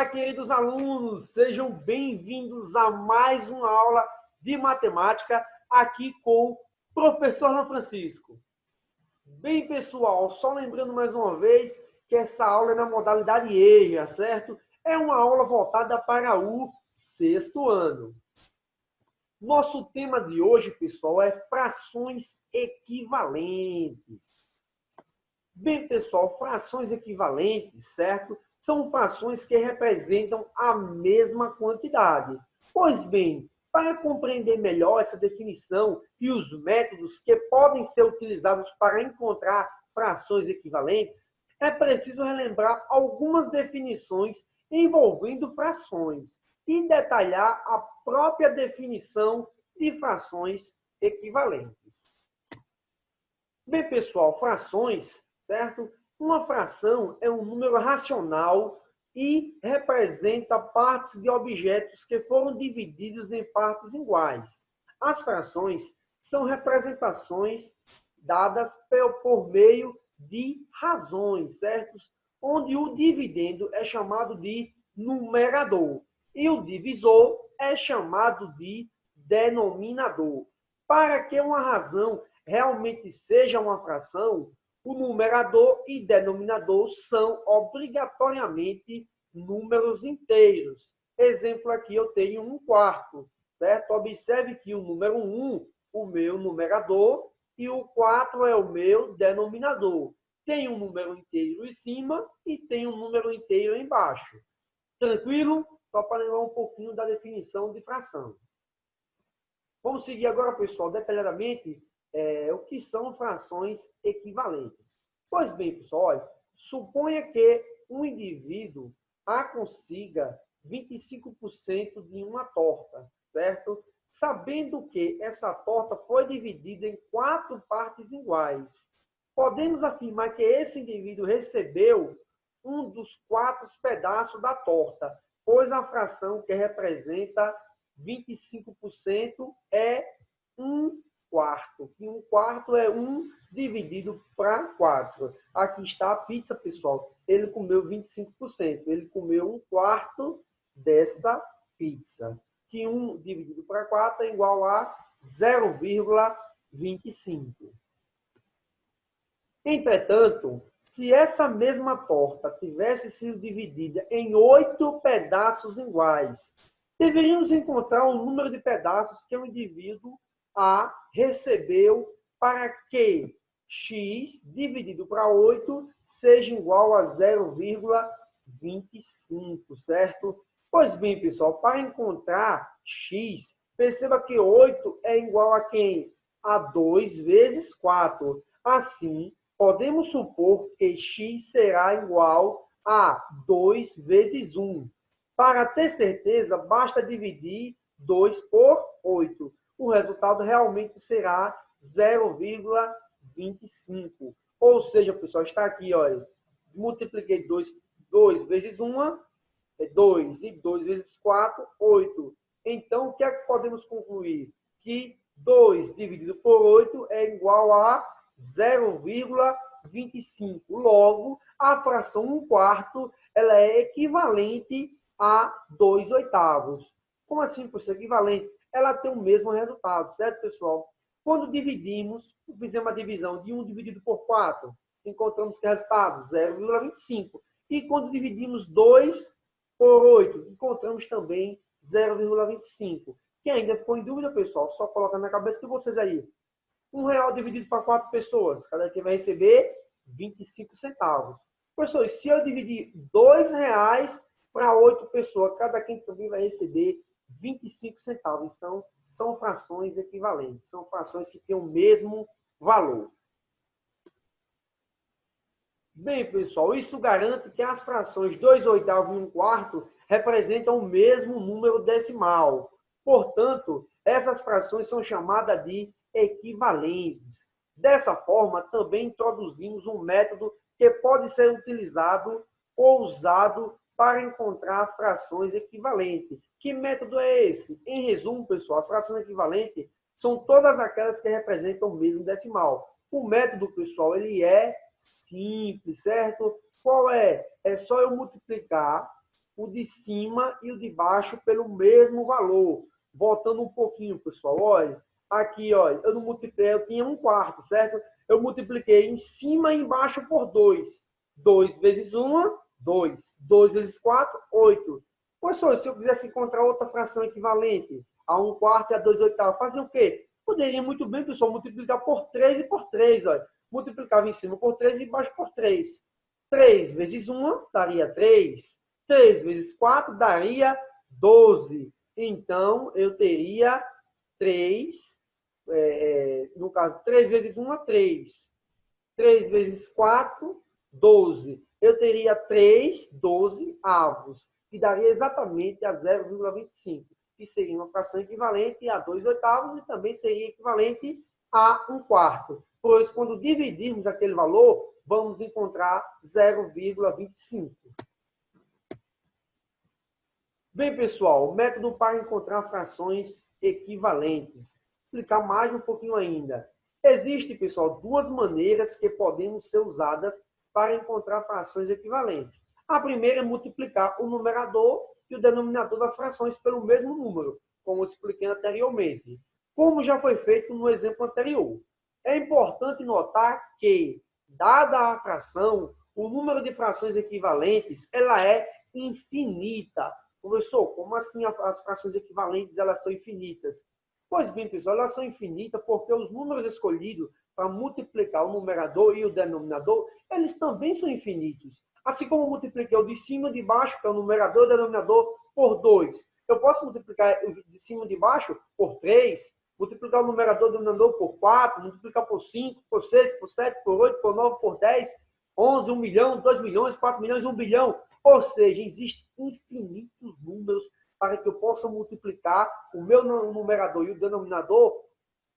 queridos alunos, sejam bem-vindos a mais uma aula de matemática aqui com o professor Ana Francisco. Bem, pessoal, só lembrando mais uma vez que essa aula é na modalidade EJA, certo? É uma aula voltada para o sexto ano. Nosso tema de hoje, pessoal, é frações equivalentes. Bem, pessoal, frações equivalentes, certo? São frações que representam a mesma quantidade. Pois bem, para compreender melhor essa definição e os métodos que podem ser utilizados para encontrar frações equivalentes, é preciso relembrar algumas definições envolvendo frações e detalhar a própria definição de frações equivalentes. Bem, pessoal, frações, certo? Uma fração é um número racional e representa partes de objetos que foram divididos em partes iguais. As frações são representações dadas por meio de razões, certo? Onde o dividendo é chamado de numerador e o divisor é chamado de denominador. Para que uma razão realmente seja uma fração, o numerador e denominador são obrigatoriamente números inteiros. Exemplo aqui, eu tenho 1/4, certo? Observe que o número 1, o meu numerador, e o 4 é o meu denominador. Tem um número inteiro em cima e tem um número inteiro embaixo. Tranquilo? Só para lembrar um pouquinho da definição de fração. Vamos seguir agora, pessoal, detalhadamente o que são frações equivalentes. Pois bem, pessoal, olha, suponha que um indivíduo consiga 25% de uma torta, certo? Sabendo que essa torta foi dividida em 4 partes iguais. Podemos afirmar que esse indivíduo recebeu um dos 4 pedaços da torta, pois a fração que representa 25% é 1/4. E 1/4 é 1 dividido para 4. Aqui está a pizza, pessoal. Ele comeu 25%. Ele comeu 1/4 dessa pizza. Que 1 dividido para 4 é igual a 0,25. Entretanto, se essa mesma torta tivesse sido dividida em 8 pedaços iguais, deveríamos encontrar o número de pedaços que o indivíduo A recebeu para que x dividido para 8 seja igual a 0,25, certo? Pois bem, pessoal, para encontrar x, perceba que 8 é igual a quem? A 2 vezes 4. Assim, podemos supor que x será igual a 2 vezes 1. Para ter certeza, basta dividir 2 por 8. O resultado realmente será 0,25. Ou seja, pessoal, está aqui, olha, multipliquei 2 vezes 1, é 2, e 2 vezes 4, 8. Então, o que é que podemos concluir? Que 2 dividido por 8 é igual a 0,25. Logo, a fração 1/4 ela é equivalente a 2/8. Como assim, professor? Equivalente? Ela tem o mesmo resultado, certo, pessoal? Quando dividimos, fizemos a divisão de 1 dividido por 4, encontramos que o resultado 0,25. E quando dividimos 2 por 8, encontramos também 0,25. Quem ainda ficou em dúvida, pessoal, só coloca na cabeça de vocês aí. R$1 dividido para 4 pessoas, cada quem vai receber 25 centavos. Professor, se eu dividir R$2 para 8 pessoas, cada quem também vai receber 25 centavos. Então, são frações equivalentes. São frações que têm o mesmo valor. Bem, pessoal, isso garante que as frações 2/8 e 1/4 representam o mesmo número decimal. Portanto, essas frações são chamadas de equivalentes. Dessa forma, também introduzimos um método que pode ser utilizado ou usado para encontrar frações equivalentes. Que método é esse? Em resumo, pessoal, as frações equivalentes são todas aquelas que representam o mesmo decimal. O método, pessoal, ele é simples, certo? Qual é? É só eu multiplicar o de cima e o de baixo pelo mesmo valor. Voltando um pouquinho, pessoal, olha, aqui, olha, eu não multipliquei, eu tinha 1/4, certo? Eu multipliquei em cima e embaixo por 2. 2 vezes 1, 2. 2 vezes 4, 8. Professor, se eu quisesse encontrar outra fração equivalente a 1/4 e a 2/8, fazer o quê? Poderia muito bem, pessoal, multiplicar por 3 e por 3, olha. Multiplicava em cima por 3 e embaixo por 3. 3 vezes 1 daria 3. 3 vezes 4 daria 12. Então, eu teria 3, no caso, 3 vezes 1, 3. 3 vezes 4, 12. Eu teria 3 12avos, que daria exatamente a 0,25, que seria uma fração equivalente a 2/8 e também seria equivalente a 1/4. Pois, quando dividirmos aquele valor, vamos encontrar 0,25. Bem, pessoal, o método para encontrar frações equivalentes. Explicar mais um pouquinho ainda. Existem, pessoal, duas maneiras que podemos ser usadas para encontrar frações equivalentes. A primeira é multiplicar o numerador e o denominador das frações pelo mesmo número, como eu expliquei anteriormente, como já foi feito no exemplo anterior. É importante notar que, dada a fração, o número de frações equivalentes ela é infinita. Professor, como assim as frações equivalentes elas são infinitas? Pois bem, pessoal, elas são infinitas porque os números escolhidos para multiplicar o numerador e o denominador, eles também são infinitos. Assim como eu multipliquei o de cima e de baixo, que é o numerador e o denominador, por 2. Eu posso multiplicar o de cima e de baixo por 3, multiplicar o numerador e o denominador por 4, multiplicar por 5, por 6, por 7, por 8, por 9, por 10, 11, 1 milhão, 2 milhões, 4 milhões, 1 bilhão. Ou seja, existem infinitos números para que eu possa multiplicar o meu numerador e o denominador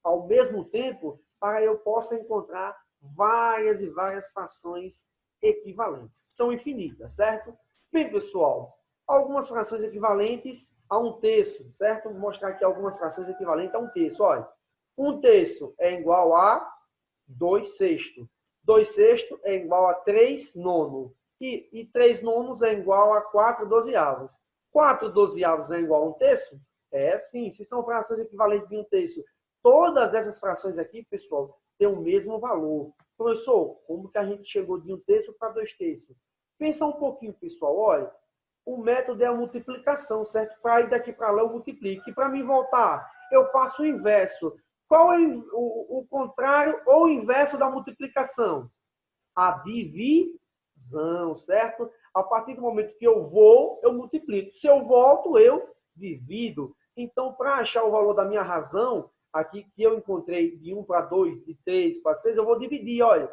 ao mesmo tempo, para eu possa encontrar várias e várias frações equivalentes. São infinitas, certo? Bem, pessoal, algumas frações equivalentes a 1/3, certo? Vou mostrar aqui algumas frações equivalentes a 1/3. Olha, 1/3 é igual a 2/6. 2/6 é igual a 3/9. E 3/9 é igual a 4/12. 4/12 é igual a 1/3? É, sim. Se são frações equivalentes de 1/3, todas essas frações aqui, pessoal, têm o mesmo valor. Professor, como que a gente chegou de 1/3 para 2/3? Pensa um pouquinho, pessoal. Olha, o método é a multiplicação, certo? Para ir daqui para lá, eu multiplico. E para mim voltar, eu faço o inverso. Qual é o contrário ou o inverso da multiplicação? A divisão, certo? A partir do momento que eu vou, eu multiplico. Se eu volto, eu divido. Então, para achar o valor da minha razão, aqui que eu encontrei de 1 para 2, de 3 para 6, eu vou dividir, olha.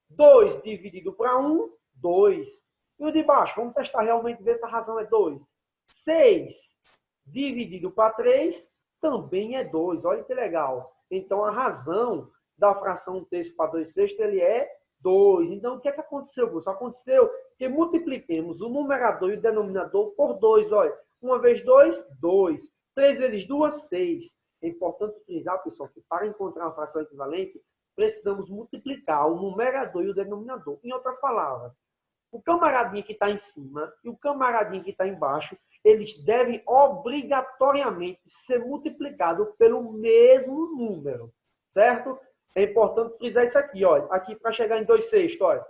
2 dividido para 1, 2. E o de baixo, vamos testar realmente, ver se a razão é 2. 6 dividido para 3, também é 2. Olha que legal. Então, a razão da fração 1/3 para 2/6, ele é 2. Então, o que é que aconteceu, professor? Aconteceu que multipliquemos o numerador e o denominador por 2. Olha, 1 vezes 2, 2. 3 vezes 2, 6. É importante frisar, pessoal, que para encontrar uma fração equivalente, precisamos multiplicar o numerador e o denominador. Em outras palavras, o camaradinho que está em cima e o camaradinho que está embaixo, eles devem obrigatoriamente ser multiplicados pelo mesmo número, certo? É importante frisar isso aqui, olha. Aqui para chegar em 2/6, olha.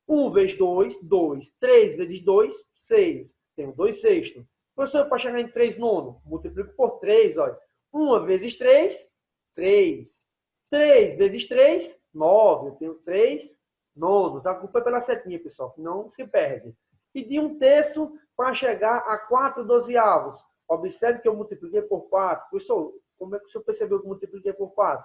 1 vezes 2, 2. 3 vezes 2, 6. Tenho 2/6. Professor, para chegar em 3/9, multiplico por 3, olha. 1 vezes 3, 3. 3 vezes 3, 9. Eu tenho 3/9. A culpa é pela setinha, pessoal, que não se perde. E de 1/3 para chegar a 4/12. Observe que eu multipliquei por 4. Professor, como é que o senhor percebeu que eu multipliquei por 4?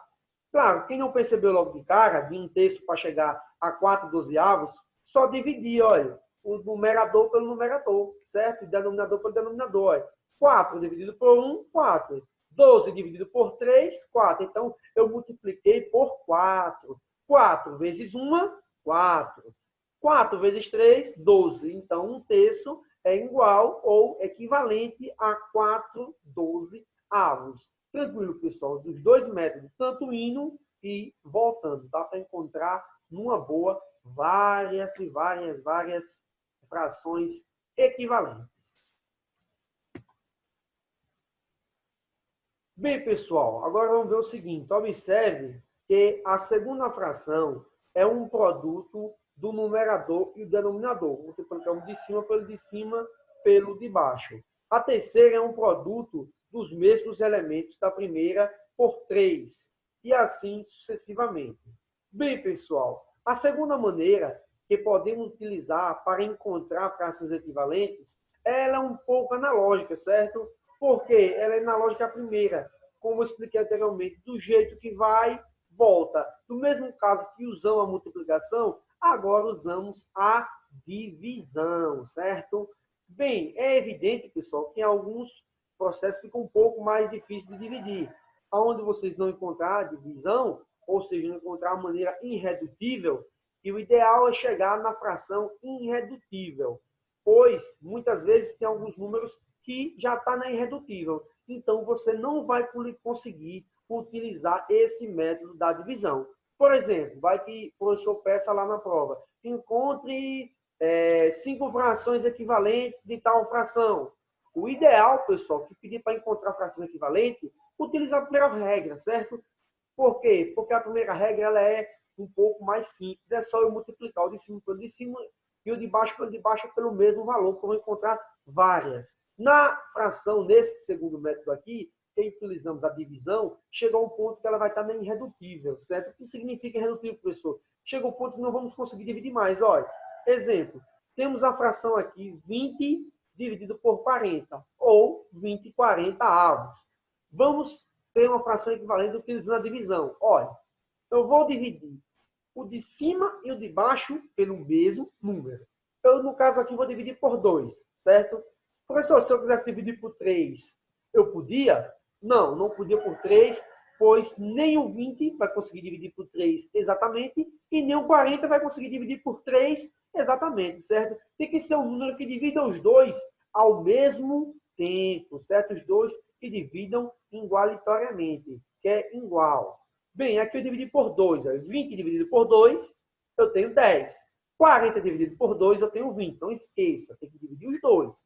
Claro, quem não percebeu logo de cara, de 1/3 para chegar a 4/12, só dividir, olha, o numerador pelo numerador, certo? O denominador pelo denominador, olha. 4 dividido por 1, 4. 12 dividido por 3, 4. Então, eu multipliquei por 4. 4 vezes 1, 4. 4 vezes 3, 12. Então, 1/3 é igual ou equivalente a 4/12. Tranquilo, pessoal, dos dois métodos, tanto indo e voltando, dá para encontrar numa boa várias e várias frações equivalentes. Bem, pessoal, agora vamos ver o seguinte. Observe que a segunda fração é um produto do numerador e o denominador. Multiplicamos de cima pelo de cima pelo de baixo. A terceira é um produto dos mesmos elementos da primeira por 3. E assim sucessivamente. Bem, pessoal, a segunda maneira que podemos utilizar para encontrar frações equivalentes, ela é um pouco analógica, certo? Porque ela é analógica à primeira, como eu expliquei anteriormente, do jeito que vai, volta. No mesmo caso que usamos a multiplicação, agora usamos a divisão, certo? Bem, é evidente, pessoal, que em alguns processos fica um pouco mais difícil de dividir. Onde vocês não encontrar a divisão, ou seja, não encontrar a maneira irredutível, e o ideal é chegar na fração irredutível, pois muitas vezes tem alguns números que já está na irredutível. Então, você não vai conseguir utilizar esse método da divisão. Por exemplo, vai que o professor peça lá na prova, encontre 5 frações equivalentes de tal fração. O ideal, pessoal, que pedir para encontrar frações equivalentes, utilizar a primeira regra, certo? Por quê? Porque a primeira regra ela é um pouco mais simples. É só eu multiplicar o de cima pelo de cima e o de baixo pelo mesmo valor, que eu vou encontrar várias. Na fração, nesse segundo método aqui, que utilizamos a divisão, chega a um ponto que ela vai estar na irredutível, certo? O que significa irredutível, professor? Chega um ponto que não vamos conseguir dividir mais. Olha, exemplo, temos a fração aqui 20 dividido por 40, ou 20 40 avos. Vamos ter uma fração equivalente utilizando a divisão. Olha, eu vou dividir o de cima e o de baixo pelo mesmo número. Eu, no caso aqui, vou dividir por 2, certo? Professor, se eu quisesse dividir por 3, eu podia? Não, não podia por 3, pois nem o 20 vai conseguir dividir por 3 exatamente e nem o 40 vai conseguir dividir por 3 exatamente, certo? Tem que ser um número que divida os dois ao mesmo tempo, certo? Os dois que dividam igualitoriamente, que é igual. Bem, aqui eu dividi por 2. 20 dividido por 2, eu tenho 10. 40 dividido por 2, eu tenho 20. Não esqueça, tem que dividir os dois.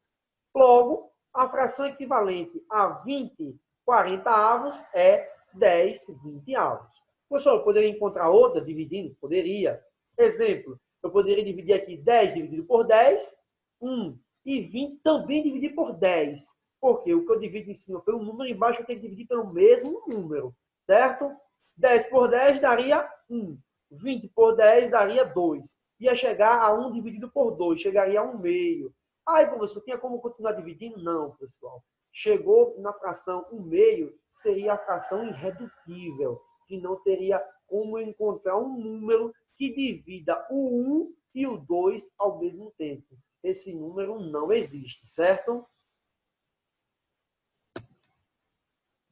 Logo, a fração equivalente a 20 40 avos é 10 20 avos. Professor, eu poderia encontrar outra dividindo? Poderia. Exemplo, eu poderia dividir aqui 10 dividido por 10, 1. E 20 também dividir por 10. Porque o que eu divido em cima pelo número, embaixo eu tenho que dividir pelo mesmo número. Certo? 10 por 10 daria 1. 20 por 10 daria 2. Ia chegar a 1 dividido por 2, chegaria a 1 meio. Aí, professor, tinha como continuar dividindo? Não, pessoal. Chegou na fração 1 meio, seria a fração irredutível, que não teria como encontrar um número que divida o 1 e o 2 ao mesmo tempo. Esse número não existe, certo?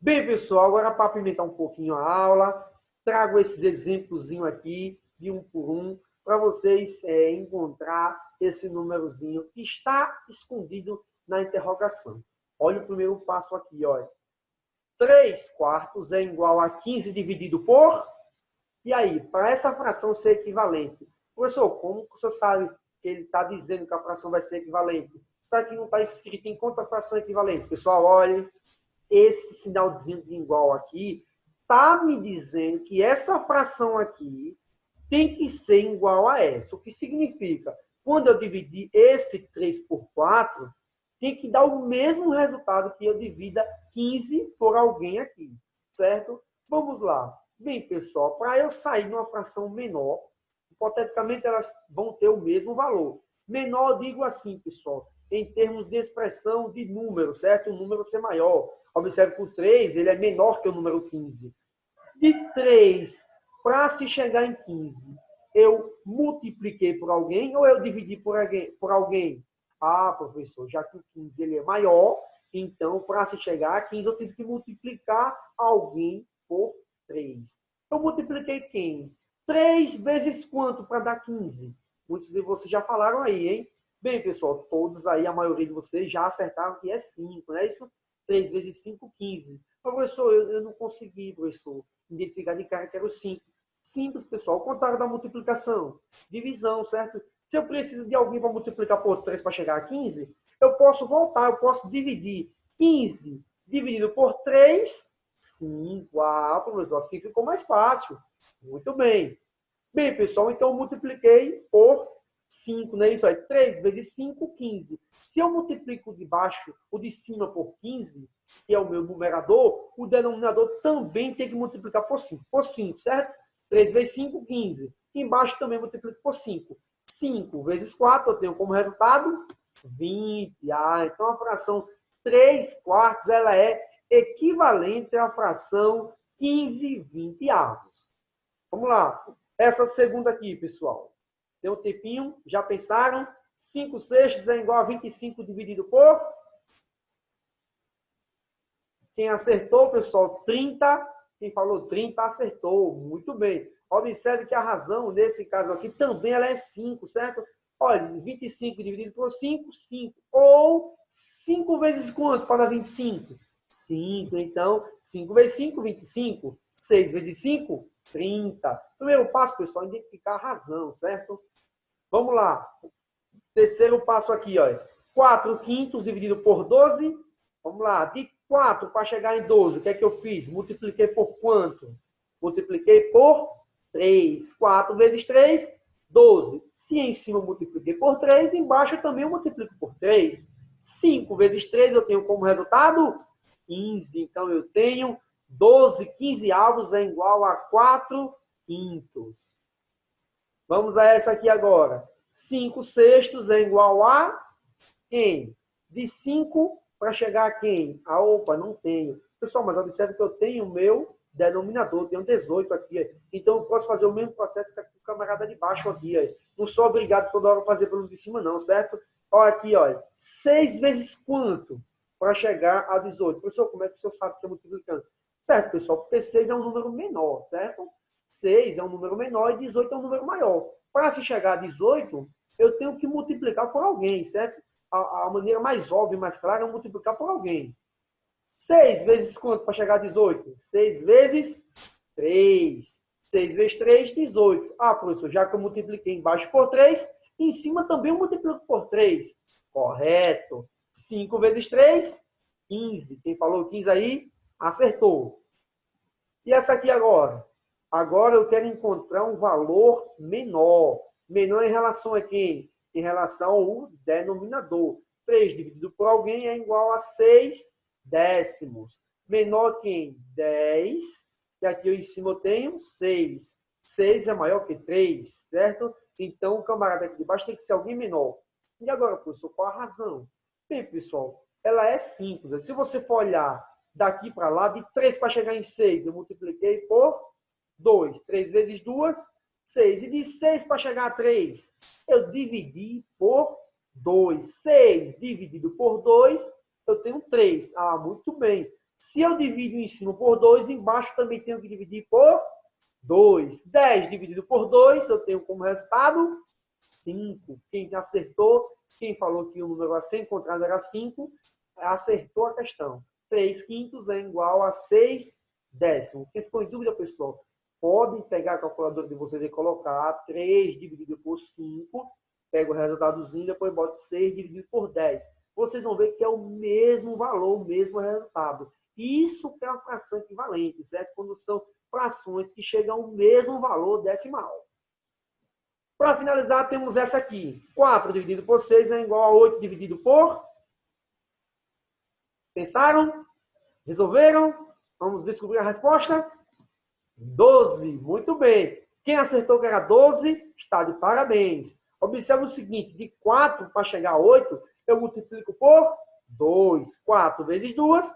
Bem, pessoal, agora para apimentar um pouquinho a aula, trago esses exemplos aqui, de um por um, para vocês encontrar esse númerozinho que está escondido na interrogação. Olha o primeiro passo aqui, olha. 3 quartos é igual a 15 dividido por... E aí, para essa fração ser equivalente, professor, como o senhor sabe que ele está dizendo que a fração vai ser equivalente? Sabe que não está escrito em quanto a fração é equivalente? Pessoal, olha, esse sinalzinho de igual aqui está me dizendo que essa fração aqui tem que ser igual a essa. O que significa? Quando eu dividir esse 3 por 4, tem que dar o mesmo resultado que eu divida 15 por alguém aqui, certo? Vamos lá. Bem, pessoal, para eu sair numa fração menor, hipoteticamente elas vão ter o mesmo valor. Menor, eu digo assim, pessoal, em termos de expressão de número, certo? O número ser maior. Observe que o 3 ele é menor que o número 15. De 3 para se chegar em 15, eu multipliquei por alguém ou eu dividi por alguém? Ah, professor, já que o 15 ele é maior, então para se chegar a 15 eu tive que multiplicar alguém por 3. Eu multipliquei quem? 3 vezes quanto para dar 15? Muitos de vocês já falaram aí, hein? Bem, pessoal, todos aí, a maioria de vocês já acertaram que é 5, não é isso? 3 vezes 5, 15. Mas, professor, eu não consegui, professor, identificar de cara que era o 5. Simples, pessoal. O contrário da multiplicação. Divisão, certo? Se eu preciso de alguém para multiplicar por 3 para chegar a 15, eu posso voltar, eu posso dividir 15 dividido por 3, 5. Ah, professor, assim ficou mais fácil. Muito bem. Bem, pessoal, então eu multipliquei por 5, não é isso aí? 3 vezes 5, 15. Se eu multiplico o de baixo, o de cima por 15, que é o meu numerador, o denominador também tem que multiplicar por 5. Por 5, certo? 3 vezes 5, 15. Embaixo também multiplico por 5. 5 vezes 4, eu tenho como resultado 20. Ah, então a fração 3 quartos ela é equivalente à fração 15 20 avos. Vamos lá. Essa segunda aqui, pessoal. Tem um tempinho? Já pensaram? 5 sextos é igual a 25 dividido por? Quem acertou, pessoal, 30. Quem falou 30 acertou. Muito bem. Observe que a razão, nesse caso aqui, também ela é 5, certo? Olha, 25 dividido por 5, 5. Ou 5 vezes quanto para dar 25? 5. Então, 5 vezes 5, 25. 6 vezes 5, 30. Primeiro passo, pessoal, é identificar a razão, certo? Vamos lá. Terceiro passo aqui, ó. 4 quintos dividido por 12. Vamos lá. De 4 para chegar em 12, o que é que eu fiz? Multipliquei por quanto? Multipliquei por 3. 4 vezes 3, 12. Se em cima eu multipliquei por 3, embaixo eu também multiplico por 3. 5 vezes 3 eu tenho como resultado 15. Então eu tenho 12 15 avos é igual a 4 quintos. Vamos a essa aqui agora. 5 sextos é igual a quem? De 5 para chegar a quem? Ah, opa, não tenho. Pessoal, mas observe que eu tenho o meu denominador, tenho 18 aqui. Então, eu posso fazer o mesmo processo que o camarada de baixo aqui. Não sou obrigado toda hora a fazer pelo de cima, não, certo? Olha aqui, olha. 6 vezes quanto para chegar a 18? Professor, como é que o senhor sabe que é multiplicando? Certo, pessoal, porque 6 é um número menor, certo? 6 é um número menor e 18 é um número maior. Para se chegar a 18, eu tenho que multiplicar por alguém, certo? A maneira mais óbvia e mais clara é multiplicar por alguém. 6 vezes quanto para chegar a 18? 6 vezes 3. 6 vezes 3, 18. Ah, professor, já que eu multipliquei embaixo por 3, em cima também eu multiplico por 3. Correto. 5 vezes 3, 15. Quem falou 15 aí, acertou. E essa aqui agora? Agora eu quero encontrar um valor menor. Menor em relação a quem? Em relação ao denominador. 3 dividido por alguém é igual a 6 décimos. Menor que em 10. E aqui em cima eu tenho 6. 6 é maior que 3, certo? Então o camarada aqui de baixo tem que ser alguém menor. E agora, professor, qual a razão? Bem, pessoal, ela é simples. Se você for olhar daqui para lá, de 3 para chegar em 6, eu multipliquei por 2. 3 vezes 2, 6. E de 6 para chegar a 3, eu dividi por 2. 6 dividido por 2, eu tenho 3. Ah, muito bem. Se eu divido em cima por 2, embaixo também tenho que dividir por 2. 10 dividido por 2, eu tenho como resultado 5. Quem acertou, quem falou que o número a ser encontrado era 5, acertou a questão. 3 quintos é igual a 6 décimos. Quem ficou em dúvida, pessoal, podem pegar a calculadora de vocês e colocar 3 dividido por 5, pega o resultadozinho, depois bota 6 dividido por 10. Vocês vão ver que é o mesmo valor, o mesmo resultado. Isso que é uma fração equivalente, certo? Quando são frações que chegam ao mesmo valor decimal. Para finalizar, temos essa aqui. 4 dividido por 6 é igual a 8 dividido por... Pensaram? Resolveram? Vamos descobrir a resposta? 12. Muito bem. Quem acertou que era 12, está de parabéns. Observe o seguinte, de 4 para chegar a 8, eu multiplico por 2. 4 vezes 2,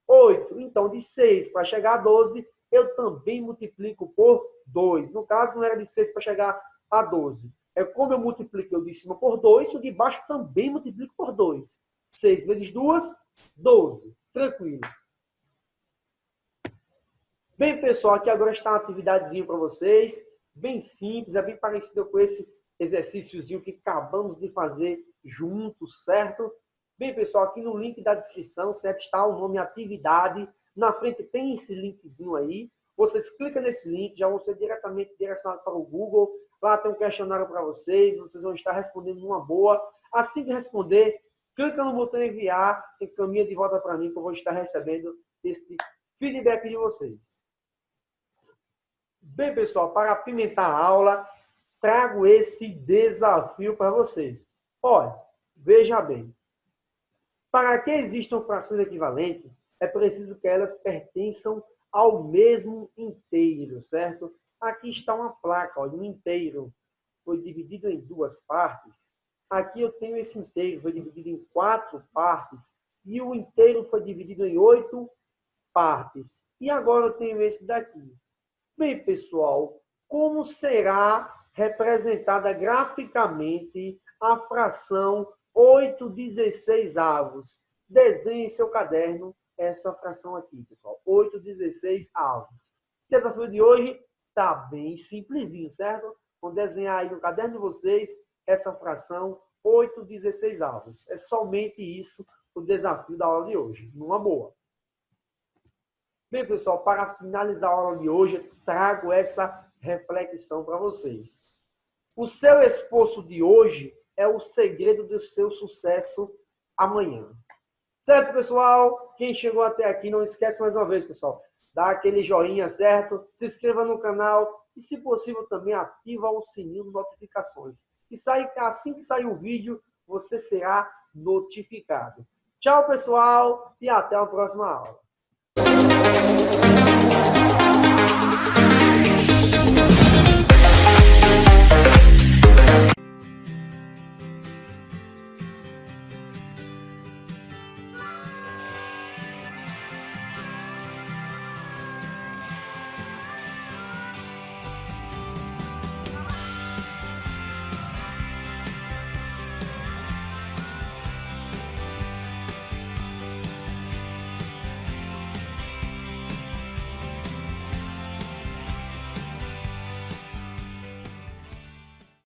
8. Então, de 6 para chegar a 12, eu também multiplico por 2. No caso, não era de 6 para chegar a 12. É como eu multipliquei o de cima por 2, o de baixo também multiplico por 2. 6 vezes 2, 12. Tranquilo. Bem, pessoal, aqui agora está uma atividadezinha para vocês. Bem simples, é bem parecido com esse exercíciozinho que acabamos de fazer juntos, certo? Bem, pessoal, aqui no link da descrição, certo, está o nome atividade. Na frente tem esse linkzinho aí. vocês clicam nesse link, já vão ser diretamente direcionados para o Google. Lá tem um questionário para vocês, vocês vão estar respondendo numa boa. Assim que responder, clica no botão enviar e caminha de volta para mim, que eu vou estar recebendo esse feedback de vocês. Bem, pessoal, para apimentar a aula, trago esse desafio para vocês. Olha, veja bem. Para que existam frações equivalentes, é preciso que elas pertençam ao mesmo inteiro, certo? Aqui está uma placa, olha, um inteiro foi dividido em duas partes. Aqui eu tenho esse inteiro, foi dividido em 4 partes. E o inteiro foi dividido em 8 partes. E agora eu tenho esse daqui. Bem, pessoal, como será representada graficamente a fração 8/16? Desenhe em seu caderno essa fração aqui, pessoal. 8/16. O desafio de hoje está bem simplesinho, certo? Vou desenhar aí no caderno de vocês essa fração 8/16. É somente isso o desafio da aula de hoje. Numa boa. Bem, pessoal, para finalizar a aula de hoje, eu trago essa reflexão para vocês. O seu esforço de hoje é o segredo do seu sucesso amanhã. Certo, pessoal? Quem chegou até aqui, não esquece mais uma vez, pessoal, dá aquele joinha, certo? Se inscreva no canal e, se possível, também ativa o sininho de notificações. E assim que sair o vídeo, você será notificado. Tchau, pessoal, e até a próxima aula.